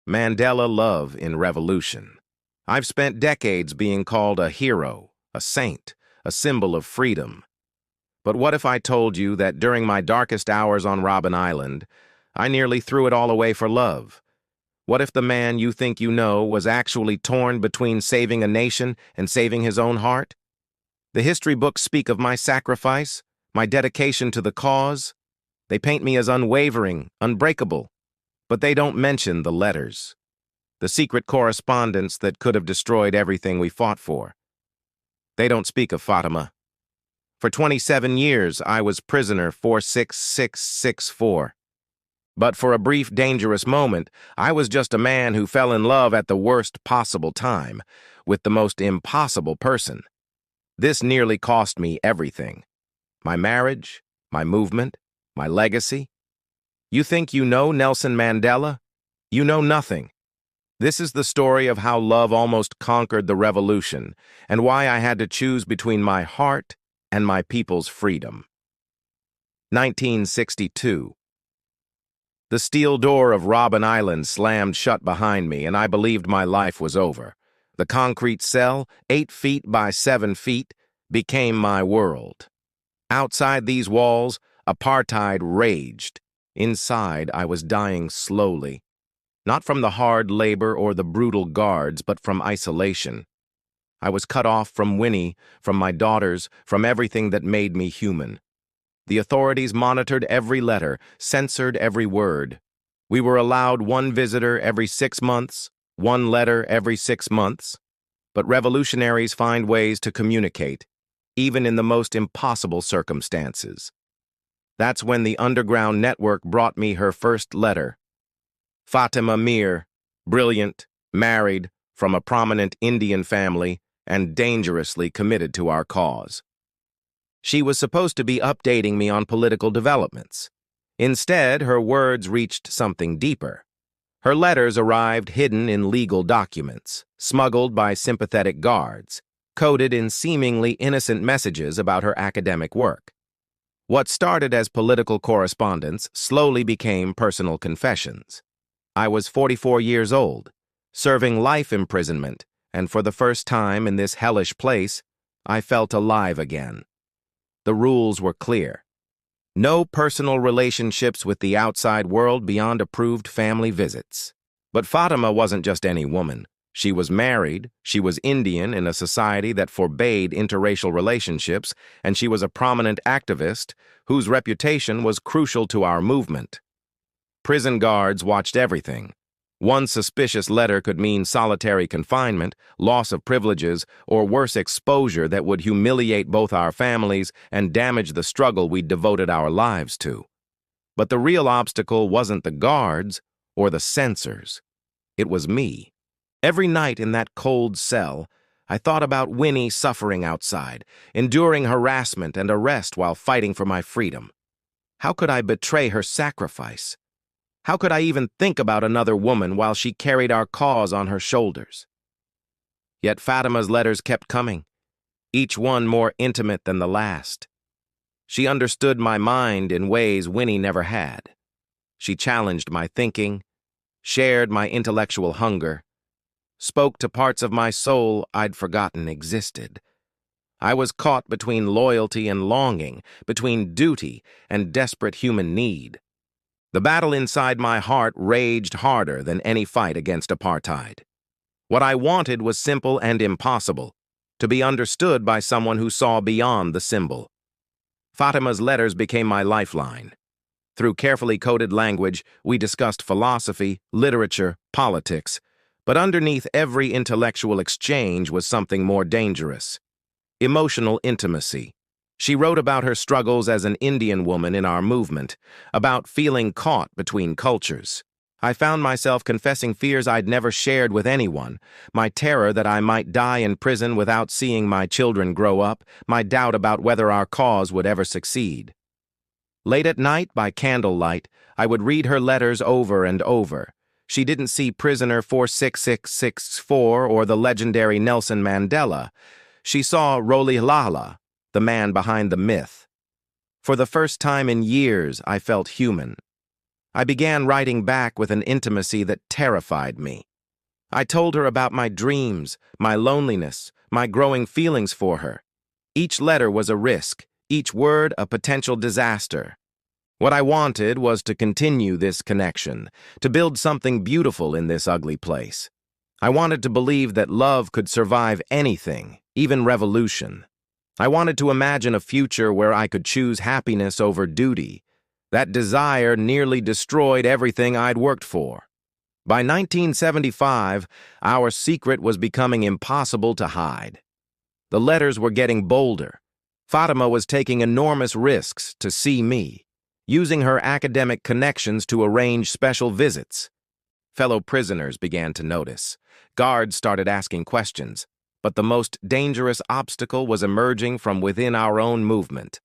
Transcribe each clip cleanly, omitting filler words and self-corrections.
Mandela Love in Revolution. I've spent decades being called a hero, a saint, a symbol of freedom. But what if I told you that during my darkest hours on Robben Island, I nearly threw it all away for love? What if the man you think you know was actually torn between saving a nation and saving his own heart? The history books speak of my sacrifice, my dedication to the cause. They paint me as unwavering, unbreakable. But they don't mention the letters, the secret correspondence that could have destroyed everything we fought for. They don't speak of Fatima. For 27 years, I was prisoner 46664. But for a brief, dangerous moment, I was just a man who fell in love at the worst possible time, with the most impossible person. This nearly cost me everything. My marriage, my movement, my legacy. You think you know Nelson Mandela? You know nothing. This is the story of how love almost conquered the revolution, and why I had to choose between my heart and my people's freedom. 1962. The steel door of Robben Island slammed shut behind me, and I believed my life was over. The concrete cell, 8 feet by 7 feet, became my world. Outside these walls, apartheid raged. Inside, I was dying slowly. Not from the hard labor or the brutal guards, but from isolation. I was cut off from Winnie, from my daughters, from everything that made me human. The authorities monitored every letter, censored every word. We were allowed 1 visitor every 6 months, 1 letter every 6 months. But revolutionaries find ways to communicate, even in the most impossible circumstances. That's when the underground network brought me her first letter. Fatima Meer, brilliant, married, from a prominent Indian family, and dangerously committed to our cause. She was supposed to be updating me on political developments. Instead, her words reached something deeper. Her letters arrived hidden in legal documents, smuggled by sympathetic guards, coded in seemingly innocent messages about her academic work. What started as political correspondence slowly became personal confessions. I was 44 years old, serving life imprisonment, and for the first time in this hellish place, I felt alive again. The rules were clear. No personal relationships with the outside world beyond approved family visits. But Fatima wasn't just any woman. She was married, she was Indian in a society that forbade interracial relationships, and she was a prominent activist whose reputation was crucial to our movement. Prison guards watched everything. One suspicious letter could mean solitary confinement, loss of privileges, or worse, exposure that would humiliate both our families and damage the struggle we'd devoted our lives to. But the real obstacle wasn't the guards or the censors. It was me. Every night in that cold cell, I thought about Winnie suffering outside, enduring harassment and arrest while fighting for my freedom. How could I betray her sacrifice? How could I even think about another woman while she carried our cause on her shoulders? Yet Fatima's letters kept coming, each one more intimate than the last. She understood my mind in ways Winnie never had. She challenged my thinking, shared my intellectual hunger, spoke to parts of my soul I'd forgotten existed. I was caught between loyalty and longing, between duty and desperate human need. The battle inside my heart raged harder than any fight against apartheid. What I wanted was simple and impossible, to be understood by someone who saw beyond the symbol. Fatima's letters became my lifeline. Through carefully coded language, we discussed philosophy, literature, politics, but underneath every intellectual exchange was something more dangerous: emotional intimacy. She wrote about her struggles as an Indian woman in our movement, about feeling caught between cultures. I found myself confessing fears I'd never shared with anyone: my terror that I might die in prison without seeing my children grow up, my doubt about whether our cause would ever succeed. Late at night, by candlelight, I would read her letters over and over. She didn't see prisoner 46664 or the legendary Nelson Mandela. She saw Rolihlahla, the man behind the myth. For the first time in years, I felt human. I began writing back with an intimacy that terrified me. I told her about my dreams, my loneliness, my growing feelings for her. Each letter was a risk, each word a potential disaster. What I wanted was to continue this connection, to build something beautiful in this ugly place. I wanted to believe that love could survive anything, even revolution. I wanted to imagine a future where I could choose happiness over duty. That desire nearly destroyed everything I'd worked for. By 1975, our secret was becoming impossible to hide. The letters were getting bolder. Fatima was taking enormous risks to see me, using her academic connections to arrange special visits. Fellow prisoners began to notice. Guards started asking questions, but the most dangerous obstacle was emerging from within our own movement.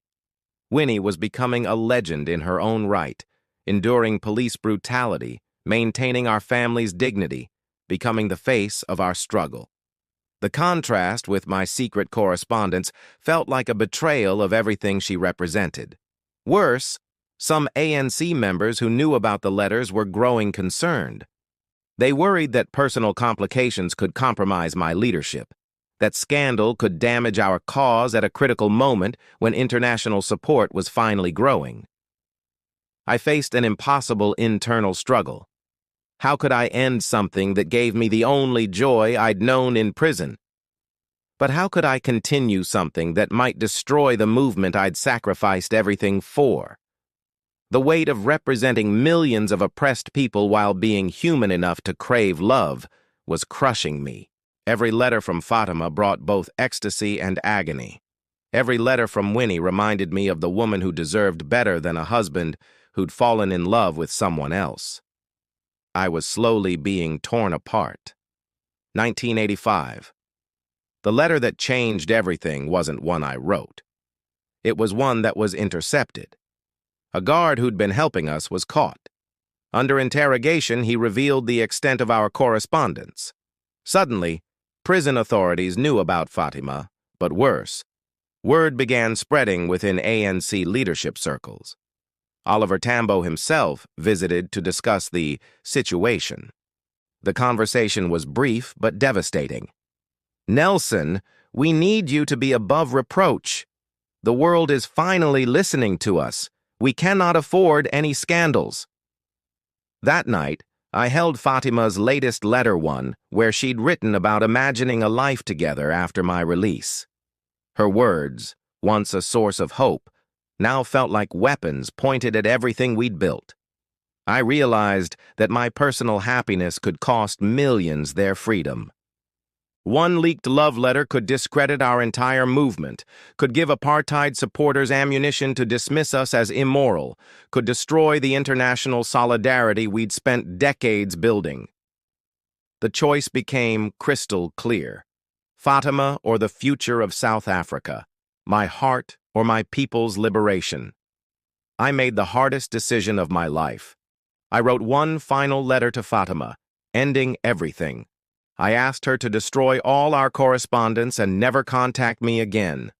Winnie was becoming a legend in her own right, enduring police brutality, maintaining our family's dignity, becoming the face of our struggle. The contrast with my secret correspondence felt like a betrayal of everything she represented. Worse, some ANC members who knew about the letters were growing concerned. They worried that personal complications could compromise my leadership, that scandal could damage our cause at a critical moment when international support was finally growing. I faced an impossible internal struggle. How could I end something that gave me the only joy I'd known in prison? But how could I continue something that might destroy the movement I'd sacrificed everything for? The weight of representing millions of oppressed people while being human enough to crave love was crushing me. Every letter from Fatima brought both ecstasy and agony. Every letter from Winnie reminded me of the woman who deserved better than a husband who'd fallen in love with someone else. I was slowly being torn apart. 1985. The letter that changed everything wasn't one I wrote. It was one that was intercepted. A guard who'd been helping us was caught. Under interrogation, he revealed the extent of our correspondence. Suddenly, prison authorities knew about Fatima, but worse, word began spreading within ANC leadership circles. Oliver Tambo himself visited to discuss the situation. The conversation was brief but devastating. "Nelson, we need you to be above reproach. The world is finally listening to us. We cannot afford any scandals." That night, I held Fatima's latest letter one, where she'd written about imagining a life together after my release. Her words, once a source of hope, now felt like weapons pointed at everything we'd built. I realized that my personal happiness could cost millions their freedom. One leaked love letter could discredit our entire movement, could give apartheid supporters ammunition to dismiss us as immoral, could destroy the international solidarity we'd spent decades building. The choice became crystal clear. Fatima or the future of South Africa, my heart or my people's liberation. I made the hardest decision of my life. I wrote one final letter to Fatima, ending everything. I asked her to destroy all our correspondence and never contact me again.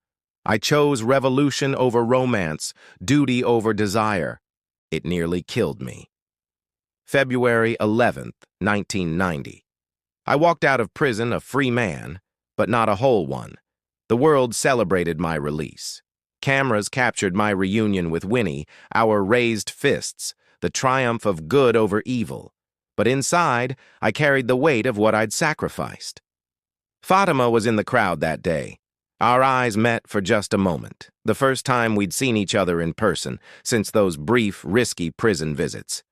I chose revolution over romance, duty over desire. It nearly killed me. February 11th, 1990. I walked out of prison a free man, but not a whole one. The world celebrated my release. Cameras captured my reunion with Winnie, our raised fists, the triumph of good over evil. But inside, I carried the weight of what I'd sacrificed. Fatima was in the crowd that day. Our eyes met for just a moment, the first time we'd seen each other in person since those brief, risky prison visits.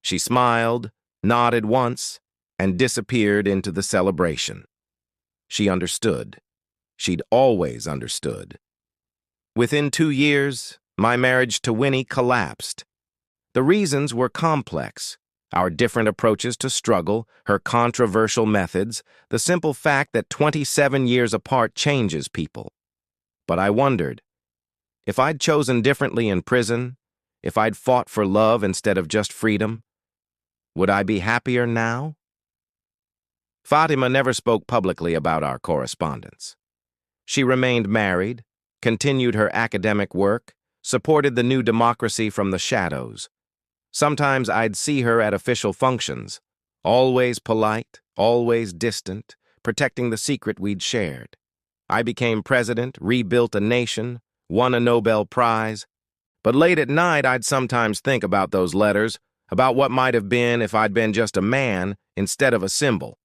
She smiled, nodded once, and disappeared into the celebration. She understood. She'd always understood. Within 2 years, my marriage to Winnie collapsed. The reasons were complex. Our different approaches to struggle, her controversial methods, the simple fact that 27 years apart changes people. But I wondered, if I'd chosen differently in prison, if I'd fought for love instead of just freedom, would I be happier now? Fatima never spoke publicly about our correspondence. She remained married, continued her academic work, supported the new democracy from the shadows. Sometimes I'd see her at official functions, always polite, always distant, protecting the secret we'd shared. I became president, rebuilt a nation, won a Nobel Prize. But late at night, I'd sometimes think about those letters, about what might have been if I'd been just a man instead of a symbol.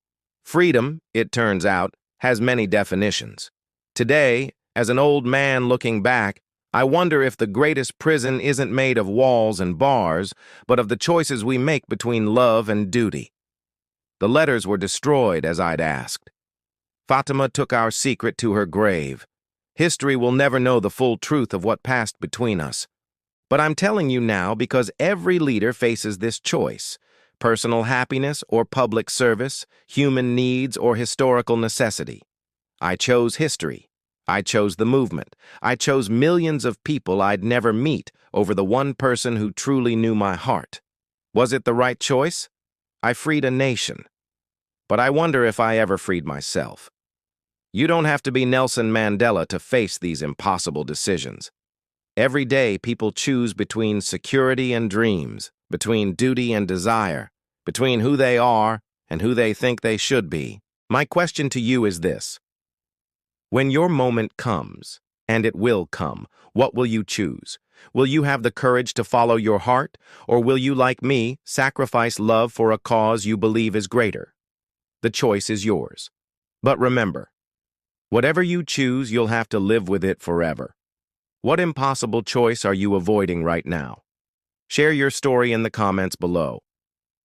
Freedom, it turns out, has many definitions. Today, as an old man looking back, I wonder if the greatest prison isn't made of walls and bars, but of the choices we make between love and duty. The letters were destroyed, as I'd asked. Fatima took our secret to her grave. History will never know the full truth of what passed between us. But I'm telling you now because every leader faces this choice: personal happiness or public service, human needs or historical necessity. I chose history. I chose the movement. I chose millions of people I'd never meet over the one person who truly knew my heart. Was it the right choice? I freed a nation. But I wonder if I ever freed myself. You don't have to be Nelson Mandela to face these impossible decisions. Every day, people choose between security and dreams, between duty and desire, between who they are and who they think they should be. My question to you is this: when your moment comes, and it will come, what will you choose? Will you have the courage to follow your heart, or will you, like me, sacrifice love for a cause you believe is greater? The choice is yours. But remember, whatever you choose, you'll have to live with it forever. What impossible choice are you avoiding right now? Share your story in the comments below.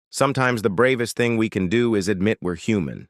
Sometimes the bravest thing we can do is admit we're human.